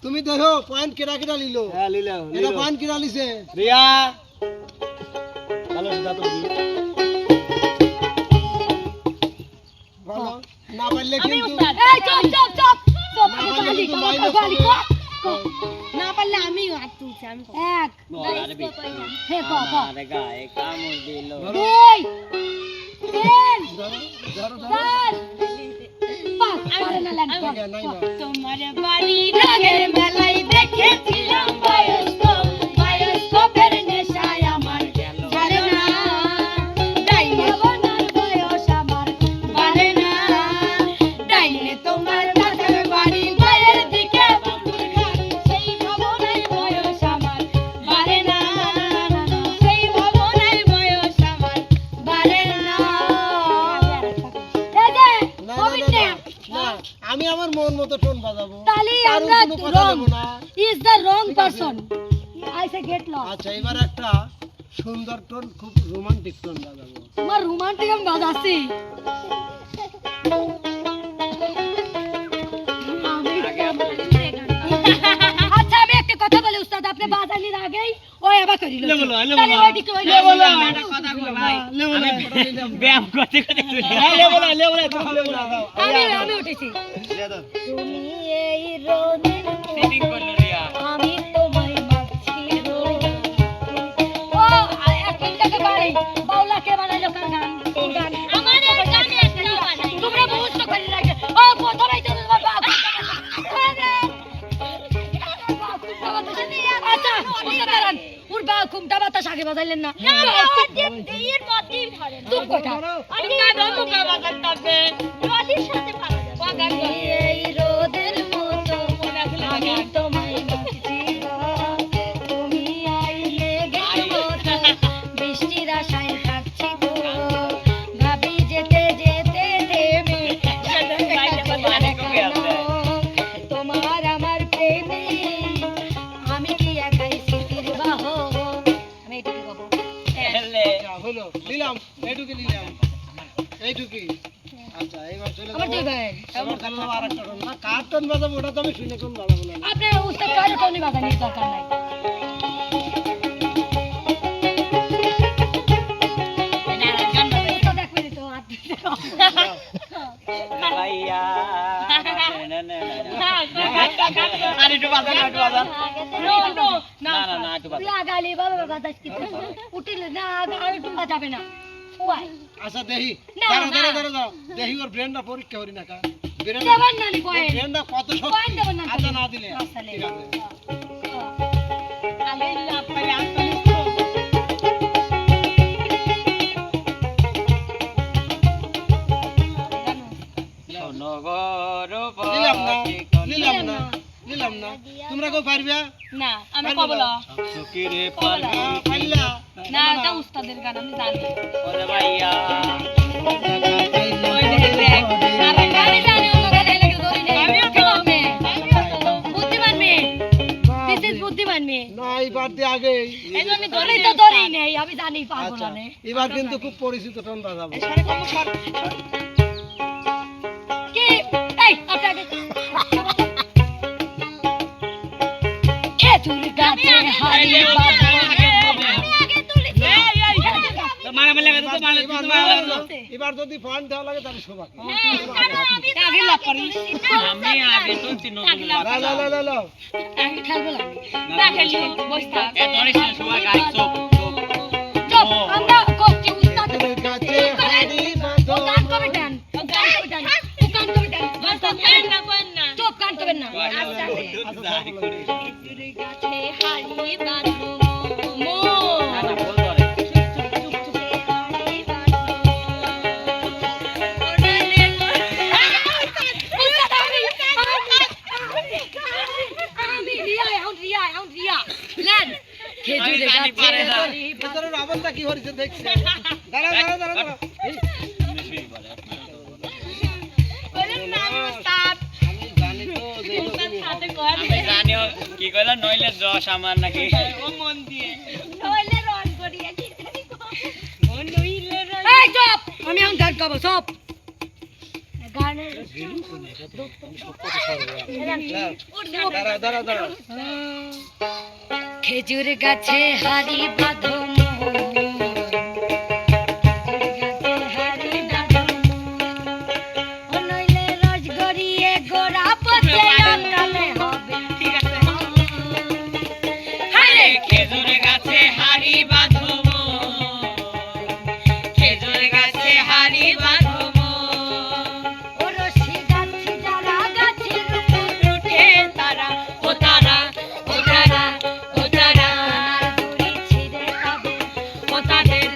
তুমি দেখো পয়েন্ট কেডা কেডা লিলো এটা পয়েন্ট কেডা লিছে রিয়া ভালো দাও তুমি ভালো না পারলে কিন্তু এই চুপ না পারলে আমি হাত তুলছি আমি এক হে ক আরে গায়ে কামড় দিল দুই তিন পাঁচ আরে না লাগবে তোমার বাড়ি রঙের মেলায় দেখেছিলাম বায়োস্কোপের নেশায় আমার ছাড়ে না ডাইনে বনার বয়স আমার বাড়ে না ডাইনে তোমার দাদার বাড়ি বাইরের দিকে সেই ভাবনায় বয়স আমার বাড়ে না সেই ভাবনায় বয়স আমার বাড়ে না আমি আমার মন মতো টোন বাজাবো তাহলে আমরা wrong is the wrong person I say get lost আচ্ছা এবার একটা সুন্দর টোন খুব রোমান্টিক টোন বাজাবো আমার রোমান্টিক আমি বাজাচ্ছি আচ্ছা আমি একটা কথা বলি উস্তাদ আপনি বাজানির আগেই ওই আবার করিল তাহলে ওই দিকে ওই একটা কথা কই ভাই আমি ব্যায়াম করতে করতে আমি উঠেছি তুমি এই রোদের সেটিং করলো রিয়া আমি তোমায় মাছি ও এক মিনিটকে বাড়ি বাউলা কে বানাইলো কার গান আমার গান একটা বানাই তোমরা মুখস্থ করে রাখে ও প্রথমেই তো বাবা আচ্ছা উত্তরান উড়বা কুমটা বাতাস আগে বাজাইলেন না এর মধ্যে ধরে না তুমি কটা আমি না ধরো বাজাতে রোদের সাথে পারা যায় এই রোদের মতো আমি তোমায় মাছি তুমি আইলে গেল বৃষ্টির আশায় থাকছি গো ভাবি যেতে যেতে দেবে তোমার আমার প্রেমে আমি কি একাই স্মৃতির বাহ আমি এটুকু গাবো হলো নিলাম এইটুকি আচ্ছা এবার চলে আমার দুই ভাই আমার চলে যাবো আরেকটা টোন না কার টোন বাজাবো ওটা তো আমি শুনে কোন বাজাবো না আপনি উস্তাদ কার টোনই বাজানোর দরকার নাই ভাইয়া আরে একটু বাজা না একটু বাজা লাগালি বাবা বাতাস কি উঠিলে না আর একটু বাজাবে না ওই আচ্ছা দেখি দাঁড়াও দেখি ওর ব্রেনটা পরীক্ষা করি না কা দেবেন না নি পয়েন্ট ব্রেনটা কত শক্তি পয়েন্ট দেবেন না আচ্ছা না দিলে ঠিক আছে আগে লাভ পাই নিলাম না তোমরা কেউ পারবে না আমি কবলা সুকিরে পারবি পারলা না এটা উস্তাদের গান আমি জানি ওরে ভাইয়া ওই দেখ আর গানে জানি অন্য গানে লাগে ধরি নেই আমিও খেলাম মে বুদ্ধিমান মে দিস ইজ বুদ্ধিমান মে না এবার দিয়ে আগে এইজন্য ধরি তো ধরি নেই আমি জানি পারবো না এবার কিন্তু খুব পরিচিত টোন বাজাবো সারে কম শট কি এই আপনি আগে খেতুর গাছে হারি বাবা আমি আগে তুলেছি মারা লাগে তো মারা এবার যদি পয়েন্ট দেওয়া লাগে তাহলে শোভা আগে লাভ করি আমি আগে তুলছি লা আগে খেলবো না খেলি বসতা এ ধরিস না সবাই গাই চুপ চুপ আমরা করছি উস্তাদ গাছে হারি যাই করে খেজুরের গাছে হাড়ি বাঁধো মো না না বল ধরে খেজুরের গাছে হাড়ি তোর রাবণটা কি হচ্ছে দেখছিস দাঁড়া দাঁড়া দাঁড়া দাঁড়া এই, মিশরি বলে আমি জানি তো যে লোকই হবে। আমি জানিও কি কইলা নইলে রস আমার নাকি এই চুপ আমি এখন গান গাবো সব গানের দাঁড়া দাঁড়া দাঁড়া খেজুর গাছে হাড়ি বাঁধো নইলে রস গড়িয়ে গোড়া পচে অকালে হবে আরে খেজুর গাছে হাড়ি বাঁধো খেজুর গাছে হাড়ি বাঁধো ও রশি গাছি যারা গাছের উপর উঠে তারা ও তারা ও তারা ও তারা দড়ি ছিঁড়ে খাবে ও তাদের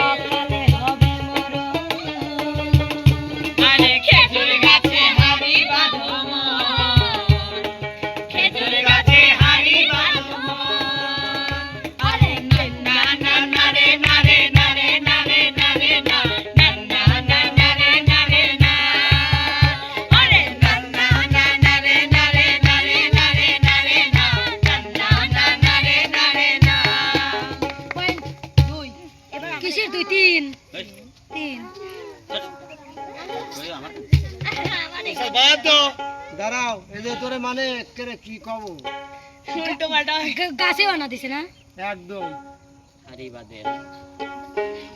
অকালে হবে মরণ আরে খেজুর গাছে হাড়ি বাঁধো খেজুর গাছে হাড়ি বাঁধো আরে না না না রে না রে না রে না রে না রে না না না না না রে না রে না আরে না না না না রে না রে না রে না রে না রে না না না না রে না রে না পয়েন্ট 2 কিসের 2 3 দাঁড়াও এই যে তোরে মানে করে কি কব গাছে বানা দিছে না একদম হাড়ি বাঁধে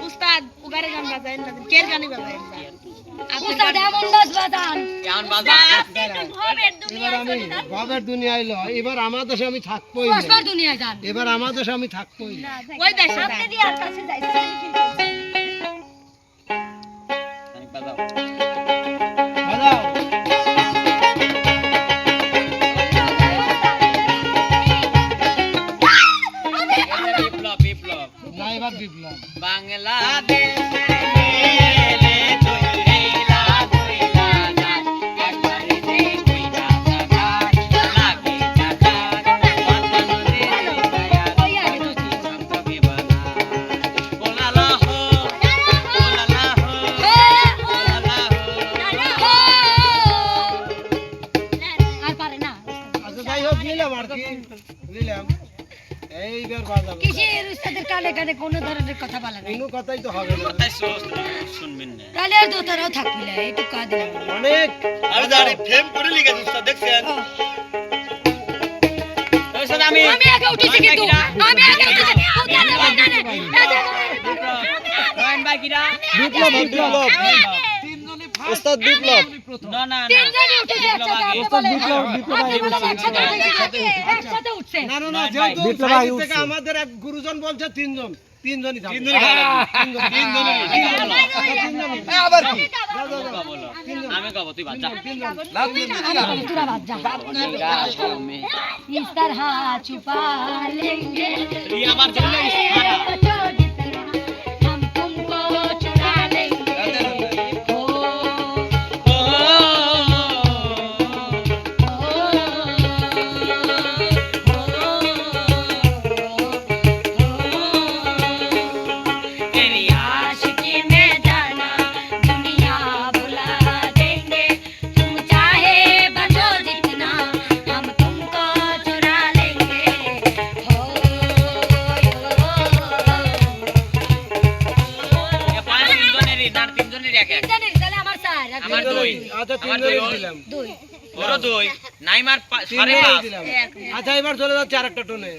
উস্তাদ উগারে গান বাজায় না কের গানি বাজায় না উস্তাদ এমন বাজ বাজান কেমন বাজা এবার আমি ভবের দুনিয়ায় এলো এবার আমার দেশে আমি থাকবোই না কষ্টের দুনিয়ায় যান এবার আমার দেশে আমি থাকবোই না ওই দেশে আপনি দিয়ে আর কাছে যাইছে আমি বাজাও দাঁড়াও বিপ্লব বিপ্লব না এবার বিপ্লব বাংলাদেশ মেলে দইলা দইলা গান একবারে যে কইরা গান লাগে গান বাতাসে ছায়া বাতাসে সবকে বানা ওলালা হো ওলালা হো ওলালা হো আর পারে না আচ্ছা যাই হোক নিলাম আর কি নিলাম এইবার বাজাবো কিসের উস্তাদের কানে কানে কোনো ধরনের কথা বলা নাই কোনো কথাই তো হবে না তাই শুনবেন না তাহলে আর দোতারাও থাকবি না একটু কাজ দিলাম অনেক আরে দাঁড়ি ফেম করে লিখে উস্তাদ দেখছেন ওই সাথে আমি আমি আগে উঠেছি কিন্তু আমি আগে উঠেছি উঠানে উঠানে রায়ন ভাই কিরা বিপ্লব বিপ্লব ওস্তাদ বিপ্লব না না না তিনজনই উঠেছে একসাথে আপনি বলেন বিপ্লব, বিপ্লব আপনি আগে বলেন উঠছে। একসাথে উঠছে না না না নাই, যেহেতু নাই। বিপ্লব ভাই থেকে আমাদের এক গুরুজন বলছে তিনজনই যাবে তিনজনই আবার কি বলো আমি কব তুই বাচ্চা तुरा बात जा इस तरह छुपा लेंगे ये আমার জন্য ইশারা जो जितना हम तुमको चुरा लेंगे ओ, ও तेरी आशिकी में जाना दुनिया बुला देंगे तुम चाहे बचो जितना हम तुमको चुरा लेंगे हो এ পাঁচ তিনজনেরই না তিনজনেরই এক এক জানেন তাহলে আমার স্যার আমার দুই আচ্ছা আমার তিনজনই দুই দিলাম দুই ওরও দুই নাইমার সাড়ে তিনজনই পাঁচ দিলাম আচ্ছা এবার চলে যাচ্ছে আরেকটা টোনে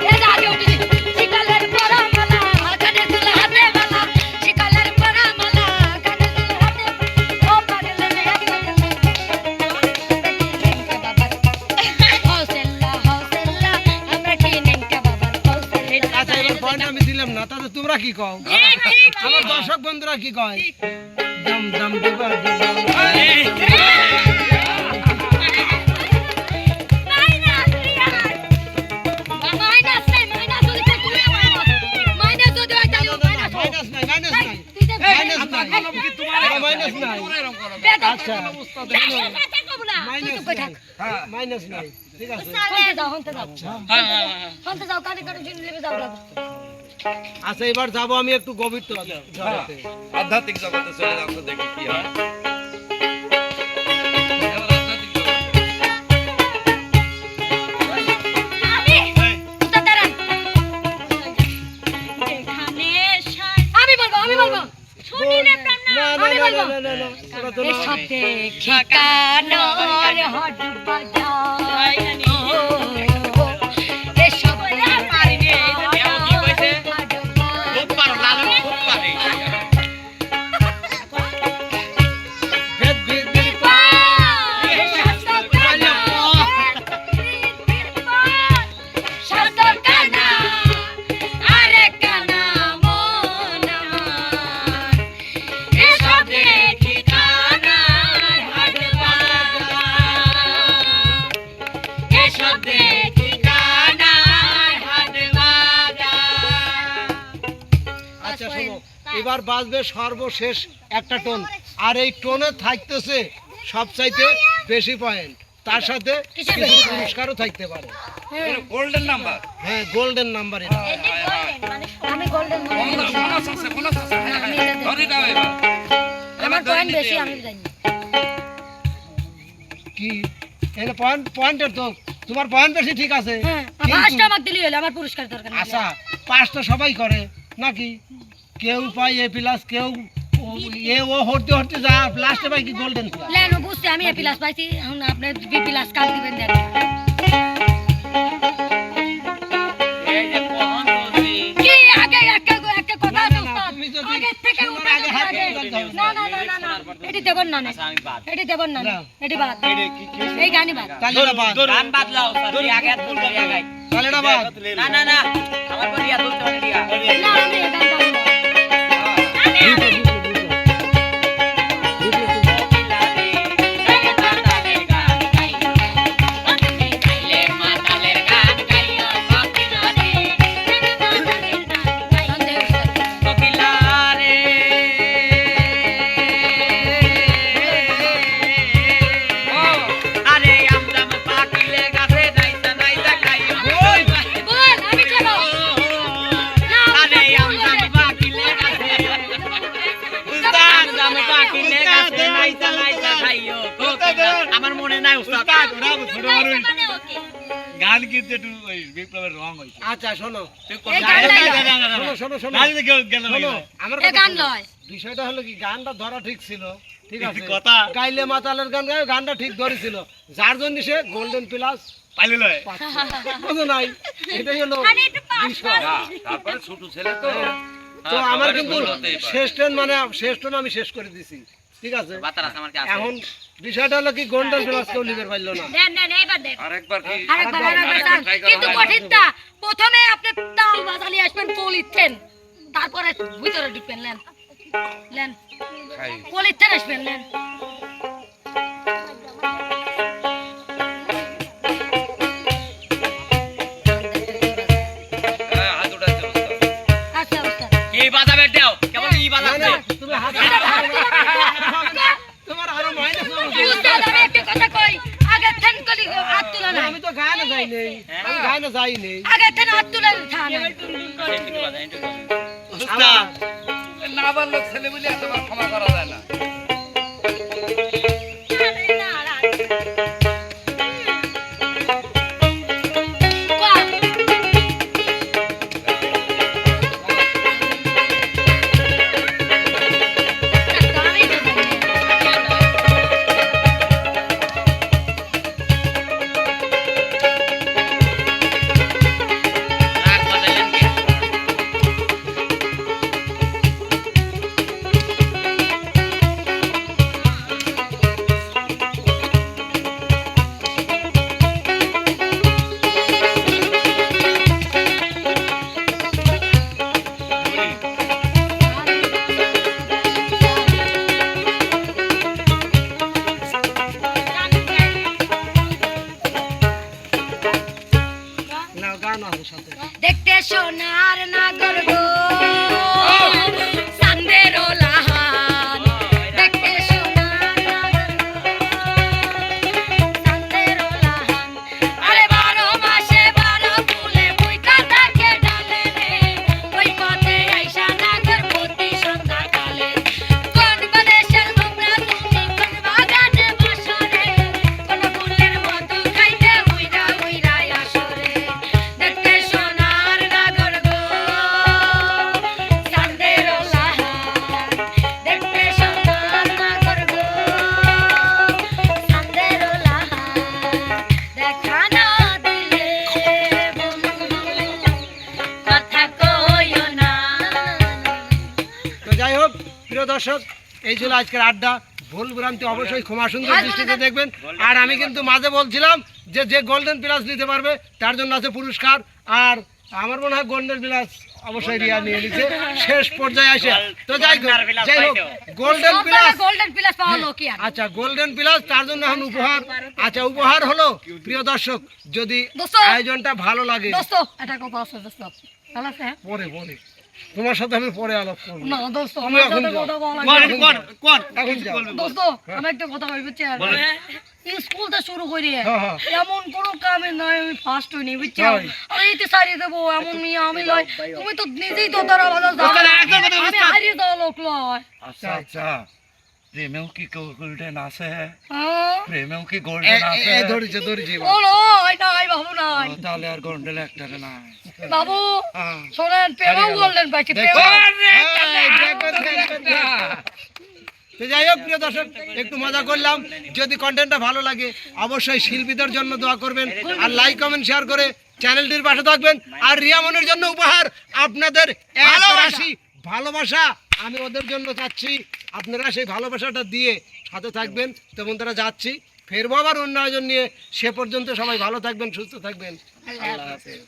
এ আগে উঠেছি শিকালের পরা মালা কানে তুলে হাতে মালা শিকালের পরা মালা কানে তুলে হাতে ও পাগলে হৌসেল্লা হৌসেল্লা আমরা কি নেংকা বাবার হৌসেল্লা আচ্ছা এবার পয়েন্ট আমি দিলাম না তাহলে তোমরা কি কও আমার দর্শক বন্ধুরা কি কয় দম দম দিবা দিবা মাইনাস নাই, মাইনাস যদি তো তুমি মাইনাস যদি হয় তাহলে মাইনাস মাইনাস নাই মাইনাস নাই তুই যে মাইনাস নাই মাইনাস নাই আচ্ছা মাইনাস নাই ঠিক আছে আচ্ছা এবার যাবো আমি একটু গভীর জগতে আধ্যাত্মিক জগতে চলে যাও তো দেখি কি হয় এবার আধ্যাত্মিক জগতে আমি বলবো শুনিলে প্রাণ না না না না না না ওটা তো না। শব্দে ঠিকানার হাট বাজার এ শব্দে পারিনি এও কি কইছে খুব পারো লালু খুব পারে ভেদ ভেদ ভেদ আচ্ছা শোনো এবার বাজবে সর্বশেষ একটা টোন আর এই টোনে থাকতেছে সবচাইতে বেশি পয়েন্ট তার সাথে কিছু পুরস্কারও থাকতে পারে গোল্ডেন নাম্বার হ্যাঁ গোল্ডেন নাম্বার এটা আমি গোল্ডেন বোনাস আছে ধরে দাও এবার আমার পয়েন্ট বেশি আমি জানি কি এনে পয়েন্টের তো তোমার পয়েন্ট বেশি ঠিক আছে হ্যাঁ কিন্তু- পাঁচটা আমাকে দিলি হলো আমার পুরস্কার দরকার নেই আচ্ছা পাঁচটা সবাই করে নাকি কেউ পায় এ প্লাস কেউ এ ও হরতে হরতে যা লাস্টে পাই কি গোল্ডেন প্লাস লেনো বুঝতে আমি এ প্লাস পাইছি এখন আপনি বি প্লাস কাল দিবেন দেন এই যে কোন বলছি কি আগে একটা কথা আছে উস্তাদ তুমি যদি আগে থেকে শোনার উঠে আগে হাত আগে তুলে দাও। না না না না না এটি দেবন না আচ্ছা আমি বাদ এটি দেবন না না। এটি বাদ এই গানি বাদ তাহলে এটা বাদ গান বাদলাও তুই আগে তুলবি আগে তাহলে এটা বাদ না না না আমার বলিয়া তুলতে পারি দিয়া না আমি এই গান বাদ বল আমি খেলো আমার মনে নাই উস্তাদ গান কিন্তু একটু ওই বিপ্লবের রং হইছে আচ্ছা শোনো এই গানটাই শোনো শোনো গান গেল শোনো আমার এই কথা গান শোনো। লয় বিষয়টা হলো কি গানটা ধরা ঠিক ছিল ঠিক আছে কথা। গাইলে মাতালের গান গায় গানটা ঠিক ধরেছিল যার জন্য সে গোল্ডেন প্লাস পাইলে লয় বুঝো নাই এটাই হলো বিষয় তারপরে ছোট ছেলে তো তো হ্যাঁ, আমার সবারই কিন্তু ভুল হতেই পারে। শেষ ট্রেন মানে শেষ ট্রেন আমি শেষ করে দিছি ঠিক আছে বাতার আছে আমার কাছে এখন বিষয়টা হলো কি গোল্ডেন প্লাস কেউ লিখে পারলো না দেন দেন এইবার দেন আরেকবার কি আরেকবার স্যার কিন্তু কঠিনটা প্রথমে আপনি তাল বাজালি আসবেন কোল ইচ্ছেন তারপরে ভিতরে ঢুকবেন লেন লেন খাই কোল ইচ্ছেন আসবেন লেন হাত উঠাইতে হবে আচ্ছা আচ্ছা কি বাজাবে দাও কেমন ই না, বাজাবে না, তুমি হাত তোমার আরো মাইনাস উস্তাদ আমি একটা কথা কই আগে থেন কলি হাত তুলা না আমি তো গানে যাই নেই আমি গানে যাই নেই আগে থেন হাত তুলা থা না উস্তাদ না বললো ছেলে বলে এতবার ক্ষমা করা যায় না প্রিয় দর্শক, এই ছিল আজকের আড্ডা। ভুল ভ্রান্তি অবশ্যই ক্ষমা সুন্দর দৃষ্টিতে দেখবেন। আর আমি কিন্তু মাঝে বলছিলাম যে যে গোল্ডেন প্লাস নিতে পারবে তার জন্য আছে পুরস্কার। আর আমার মনে হয় গোল্ডেন প্লাস অবশ্যই রিয়া নিয়ে নিচ্ছে শেষ পর্যায়ে আসে। তো যাই হোক গোল্ডেন প্লাস, গোল্ডেন প্লাস পাওয়া লোক কি আর আচ্ছা গোল্ডেন প্লাস তার জন্য এখন উপহার। আচ্ছা উপহার হলো প্রিয় দর্শক, যদি দোস্ত। আয়োজনটা ভালো লাগে, দোস্ত এটা কথা আছে দোস্ত, ভালো আছে? পরে তোমার সাথে আমি পরে আলাপ করবো। না দোস্ত, তুমি আমার এখন সাথে যাও। কথা বলা কোন, লাগবে। এখন যাও। দোস্ত আমি একটা কথা বলবো চাই, স্কুলটা শুরু করি হ্যাঁ, হ্যাঁ। এমন কোনো কামে নয় আমি ফার্স্ট হইনি বুঝছো, তাই? আমি ইতি সারিয়ে দেবো এমন মেয়ে আমি লয়, তুমি তো নিজেই তো তারা ভালো জানো, আমি হারিয়ে দেওয়া লোক লয়। আচ্ছা আচ্ছা, প্রেমেও কি গোল্ডেন আছে? হ্যাঁ প্রেমেও কি গোল্ডেন আছে? ধরেছে ও নয় নাই বাবু নাই ও, তাহলে আর গোল্ডেন একটা নাই। বাবু, হ্যাঁ। শোনেন প্রেমাও গোল্ডেন পাইছি দেখো। প্রেমা। তো যাই হোক প্রিয় দর্শক, একটু মজা করলাম। যদি কন্টেন্টটা ভালো লাগে অবশ্যই শিল্পীদের জন্য দোয়া করবেন, আর লাইক কমেন্ট শেয়ার করে চ্যানেলটির পাশে থাকবেন। আর রিয়ামনের জন্য উপহার আপনাদের এক রাশি ভালোবাসা আমি ওদের জন্য চাচ্ছি, আপনারা সেই ভালোবাসাটা দিয়ে সাথে থাকবেন। তেমন তারা যাচ্ছি, ফেরবো আবার অন্য আয়োজন নিয়ে। সে পর্যন্ত সবাই ভালো থাকবেন, সুস্থ থাকবেন। আল্লাহ হাফেজ।